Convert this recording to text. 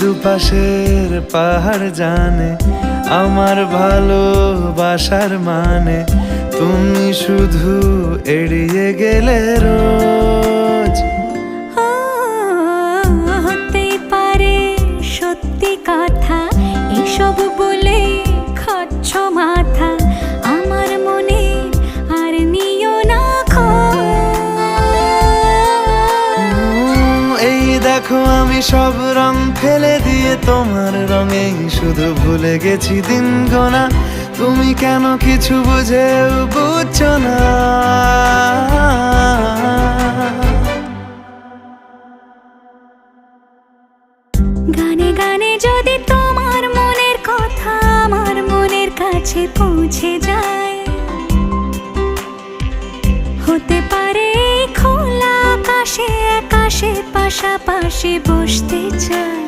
দুপাশের পাহাড় জানে আমার ভালোবাসার মানে, তুমি শুধু এড়িয়ে গেলে রোজ। হতেই পারে সত্যি কথা, এসব বলে খাচ্ছ মাথা আমার মনে, আর নিও না এই দেখো আমি সব রং ফেলে দিয়ে তোমার রঙেই শুধু ভুলে গেছি দিন গোনা, তুমি কেন কিছু বুঝেও বুঝছো না। গানে গানে যদি তোমার মনের কথা আমার মনের কাছে পৌঁছে যায়, হতে পারে খোলা আকাশে আকাশে পাশাপাশি বসতে চায়।